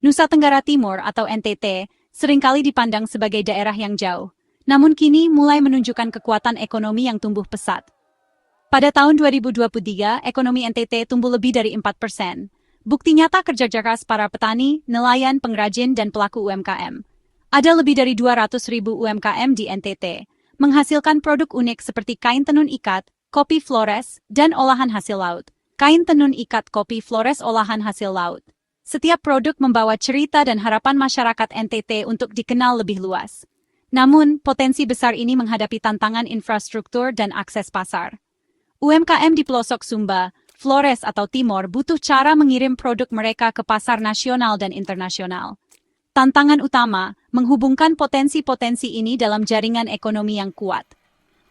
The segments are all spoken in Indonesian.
Nusa Tenggara Timur atau NTT seringkali dipandang sebagai daerah yang jauh, namun kini mulai menunjukkan kekuatan ekonomi yang tumbuh pesat. Pada tahun 2023, ekonomi NTT tumbuh lebih dari 4%. Bukti nyata kerja keras para petani, nelayan, pengrajin, dan pelaku UMKM. Ada lebih dari 200.000 UMKM di NTT, menghasilkan produk unik seperti kain tenun ikat, kopi flores, dan olahan hasil laut. Kain tenun ikat, kopi flores, olahan hasil laut. Setiap produk membawa cerita dan harapan masyarakat NTT untuk dikenal lebih luas. Namun, potensi besar ini menghadapi tantangan infrastruktur dan akses pasar. UMKM di pelosok Sumba, Flores atau Timor butuh cara mengirim produk mereka ke pasar nasional dan internasional. Tantangan utama, menghubungkan potensi-potensi ini dalam jaringan ekonomi yang kuat.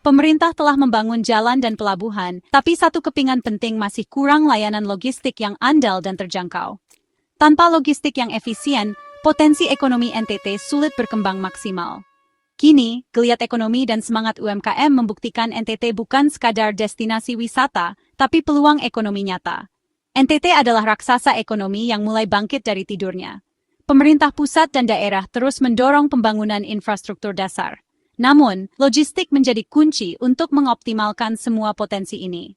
Pemerintah telah membangun jalan dan pelabuhan, tapi satu kepingan penting masih kurang layanan logistik yang andal dan terjangkau. Tanpa logistik yang efisien, potensi ekonomi NTT sulit berkembang maksimal. Kini, geliat ekonomi dan semangat UMKM membuktikan NTT bukan sekadar destinasi wisata, tapi peluang ekonomi nyata. NTT adalah raksasa ekonomi yang mulai bangkit dari tidurnya. Pemerintah pusat dan daerah terus mendorong pembangunan infrastruktur dasar. Namun, logistik menjadi kunci untuk mengoptimalkan semua potensi ini.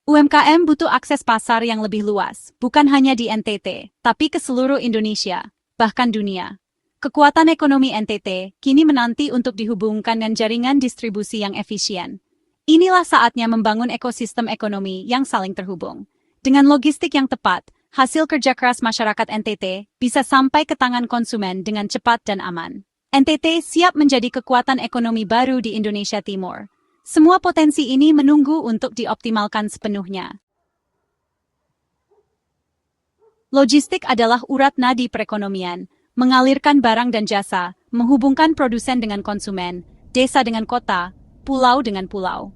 UMKM butuh akses pasar yang lebih luas, bukan hanya di NTT, tapi ke seluruh Indonesia, bahkan dunia. Kekuatan ekonomi NTT kini menanti untuk dihubungkan dengan jaringan distribusi yang efisien. Inilah saatnya membangun ekosistem ekonomi yang saling terhubung. Dengan logistik yang tepat, hasil kerja keras masyarakat NTT bisa sampai ke tangan konsumen dengan cepat dan aman. NTT siap menjadi kekuatan ekonomi baru di Indonesia Timur. Semua potensi ini menunggu untuk dioptimalkan sepenuhnya. Logistik adalah urat nadi perekonomian, mengalirkan barang dan jasa, menghubungkan produsen dengan konsumen, desa dengan kota, pulau dengan pulau.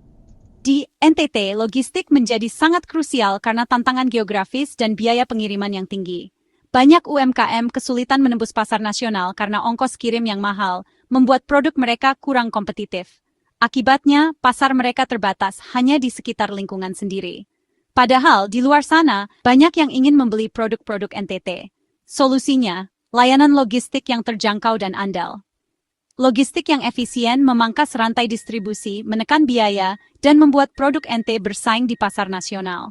Di NTT, logistik menjadi sangat krusial karena tantangan geografis dan biaya pengiriman yang tinggi. Banyak UMKM kesulitan menembus pasar nasional karena ongkos kirim yang mahal, membuat produk mereka kurang kompetitif. Akibatnya, pasar mereka terbatas hanya di sekitar lingkungan sendiri. Padahal, di luar sana, banyak yang ingin membeli produk-produk NTT. Solusinya, layanan logistik yang terjangkau dan andal. Logistik yang efisien memangkas rantai distribusi, menekan biaya, dan membuat produk NTT bersaing di pasar nasional.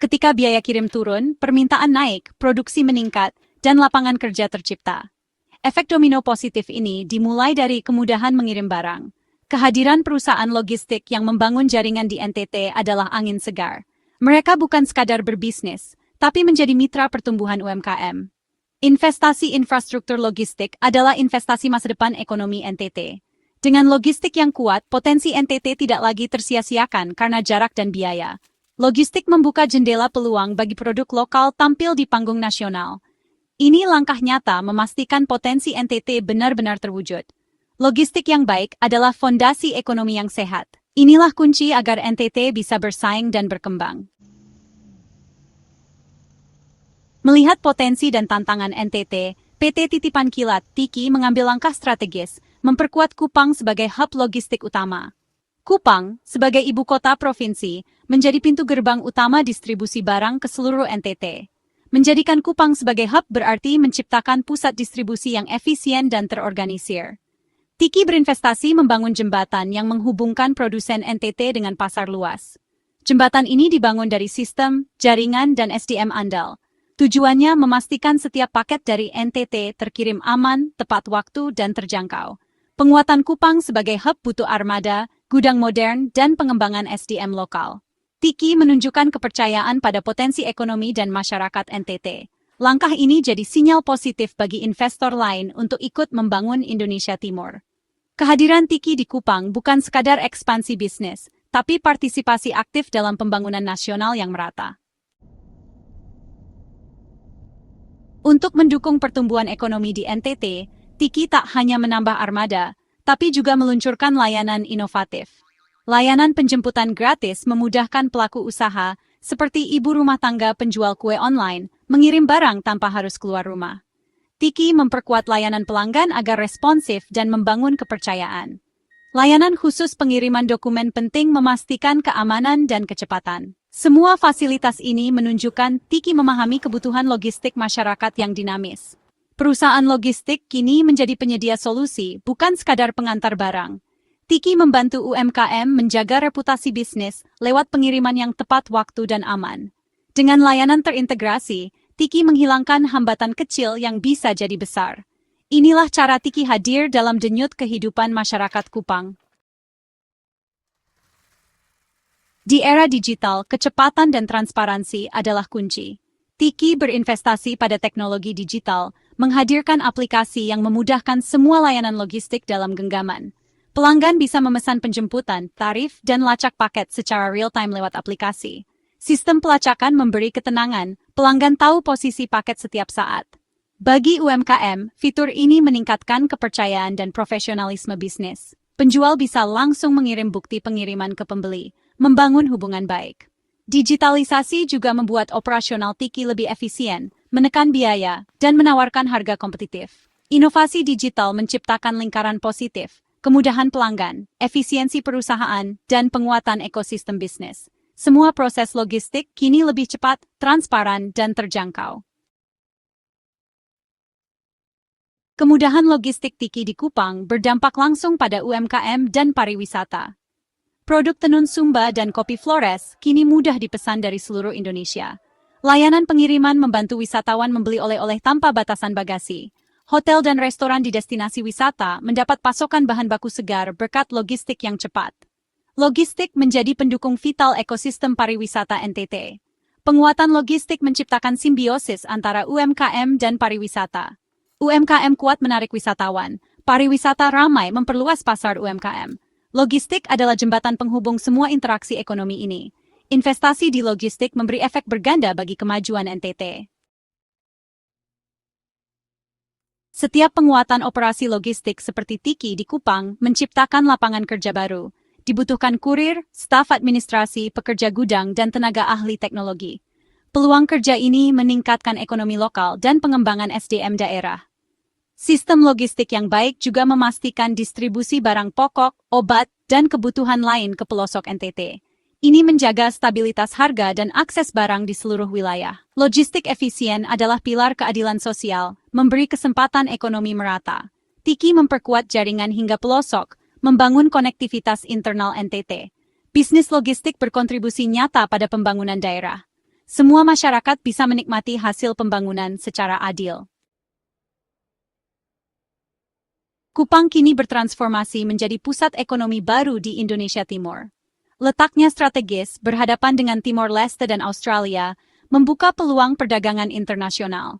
Ketika biaya kirim turun, permintaan naik, produksi meningkat, dan lapangan kerja tercipta. Efek domino positif ini dimulai dari kemudahan mengirim barang. Kehadiran perusahaan logistik yang membangun jaringan di NTT adalah angin segar. Mereka bukan sekadar berbisnis, tapi menjadi mitra pertumbuhan UMKM. Investasi infrastruktur logistik adalah investasi masa depan ekonomi NTT. Dengan logistik yang kuat, potensi NTT tidak lagi tersia-siakan karena jarak dan biaya. Logistik membuka jendela peluang bagi produk lokal tampil di panggung nasional. Ini langkah nyata memastikan potensi NTT benar-benar terwujud. Logistik yang baik adalah fondasi ekonomi yang sehat. Inilah kunci agar NTT bisa bersaing dan berkembang. Melihat potensi dan tantangan NTT, PT Titipan Kilat (TIKI) mengambil langkah strategis, memperkuat Kupang sebagai hub logistik utama. Kupang, sebagai ibu kota provinsi, menjadi pintu gerbang utama distribusi barang ke seluruh NTT. Menjadikan Kupang sebagai hub berarti menciptakan pusat distribusi yang efisien dan terorganisir. TIKI berinvestasi membangun jembatan yang menghubungkan produsen NTT dengan pasar luas. Jembatan ini dibangun dari sistem, jaringan, dan SDM andal. Tujuannya memastikan setiap paket dari NTT terkirim aman, tepat waktu, dan terjangkau. Penguatan Kupang sebagai hub butuh armada, gudang modern, dan pengembangan SDM lokal. TIKI menunjukkan kepercayaan pada potensi ekonomi dan masyarakat NTT. Langkah ini jadi sinyal positif bagi investor lain untuk ikut membangun Indonesia Timur. Kehadiran TIKI di Kupang bukan sekadar ekspansi bisnis, tapi partisipasi aktif dalam pembangunan nasional yang merata. Untuk mendukung pertumbuhan ekonomi di NTT, TIKI tak hanya menambah armada, tapi juga meluncurkan layanan inovatif. Layanan penjemputan gratis memudahkan pelaku usaha, seperti ibu rumah tangga penjual kue online, mengirim barang tanpa harus keluar rumah. TIKI memperkuat layanan pelanggan agar responsif dan membangun kepercayaan. Layanan khusus pengiriman dokumen penting memastikan keamanan dan kecepatan. Semua fasilitas ini menunjukkan TIKI memahami kebutuhan logistik masyarakat yang dinamis. Perusahaan logistik kini menjadi penyedia solusi, bukan sekadar pengantar barang. Tiki membantu UMKM menjaga reputasi bisnis lewat pengiriman yang tepat waktu dan aman. Dengan layanan terintegrasi, Tiki menghilangkan hambatan kecil yang bisa jadi besar. Inilah cara Tiki hadir dalam denyut kehidupan masyarakat Kupang. Di era digital, kecepatan dan transparansi adalah kunci. Tiki berinvestasi pada teknologi digital, menghadirkan aplikasi yang memudahkan semua layanan logistik dalam genggaman. Pelanggan bisa memesan penjemputan, tarif, dan lacak paket secara real-time lewat aplikasi. Sistem pelacakan memberi ketenangan, pelanggan tahu posisi paket setiap saat. Bagi UMKM, fitur ini meningkatkan kepercayaan dan profesionalisme bisnis. Penjual bisa langsung mengirim bukti pengiriman ke pembeli, membangun hubungan baik. Digitalisasi juga membuat operasional Tiki lebih efisien, menekan biaya, dan menawarkan harga kompetitif. Inovasi digital menciptakan lingkaran positif, kemudahan pelanggan, efisiensi perusahaan, dan penguatan ekosistem bisnis. Semua proses logistik kini lebih cepat, transparan, dan terjangkau. Kemudahan logistik Tiki di Kupang berdampak langsung pada UMKM dan pariwisata. Produk tenun Sumba dan kopi Flores kini mudah dipesan dari seluruh Indonesia. Layanan pengiriman membantu wisatawan membeli oleh-oleh tanpa batasan bagasi. Hotel dan restoran di destinasi wisata mendapat pasokan bahan baku segar berkat logistik yang cepat. Logistik menjadi pendukung vital ekosistem pariwisata NTT. Penguatan logistik menciptakan simbiosis antara UMKM dan pariwisata. UMKM kuat menarik wisatawan, pariwisata ramai memperluas pasar UMKM. Logistik adalah jembatan penghubung semua interaksi ekonomi ini. Investasi di logistik memberi efek berganda bagi kemajuan NTT. Setiap penguatan operasi logistik seperti Tiki di Kupang menciptakan lapangan kerja baru. Dibutuhkan kurir, staf administrasi, pekerja gudang, dan tenaga ahli teknologi. Peluang kerja ini meningkatkan ekonomi lokal dan pengembangan SDM daerah. Sistem logistik yang baik juga memastikan distribusi barang pokok, obat, dan kebutuhan lain ke pelosok NTT. Ini menjaga stabilitas harga dan akses barang di seluruh wilayah. Logistik efisien adalah pilar keadilan sosial, memberi kesempatan ekonomi merata. Tiki memperkuat jaringan hingga pelosok, membangun konektivitas internal NTT. Bisnis logistik berkontribusi nyata pada pembangunan daerah. Semua masyarakat bisa menikmati hasil pembangunan secara adil. Kupang kini bertransformasi menjadi pusat ekonomi baru di Indonesia Timur. Letaknya strategis, berhadapan dengan Timor Leste dan Australia, membuka peluang perdagangan internasional.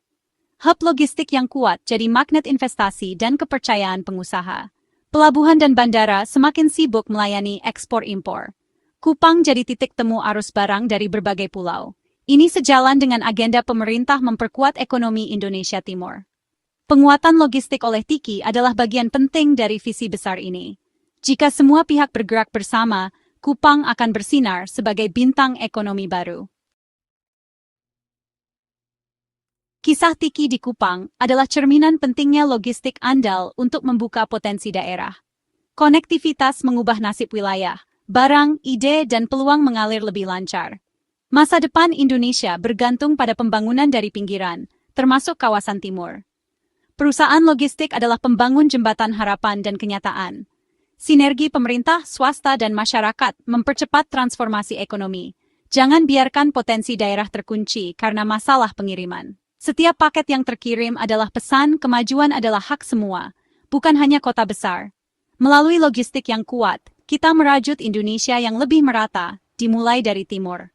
Hub logistik yang kuat jadi magnet investasi dan kepercayaan pengusaha. Pelabuhan dan bandara semakin sibuk melayani ekspor-impor. Kupang jadi titik temu arus barang dari berbagai pulau. Ini sejalan dengan agenda pemerintah memperkuat ekonomi Indonesia Timur. Penguatan logistik oleh Tiki adalah bagian penting dari visi besar ini. Jika semua pihak bergerak bersama, Kupang akan bersinar sebagai bintang ekonomi baru. Kisah Tiki di Kupang adalah cerminan pentingnya logistik andal untuk membuka potensi daerah. Konektivitas mengubah nasib wilayah, barang, ide, dan peluang mengalir lebih lancar. Masa depan Indonesia bergantung pada pembangunan dari pinggiran, termasuk kawasan timur. Perusahaan logistik adalah pembangun jembatan harapan dan kenyataan. Sinergi pemerintah, swasta, dan masyarakat mempercepat transformasi ekonomi. Jangan biarkan potensi daerah terkunci karena masalah pengiriman. Setiap paket yang terkirim adalah pesan, kemajuan adalah hak semua, bukan hanya kota besar. Melalui logistik yang kuat, kita merajut Indonesia yang lebih merata, dimulai dari timur.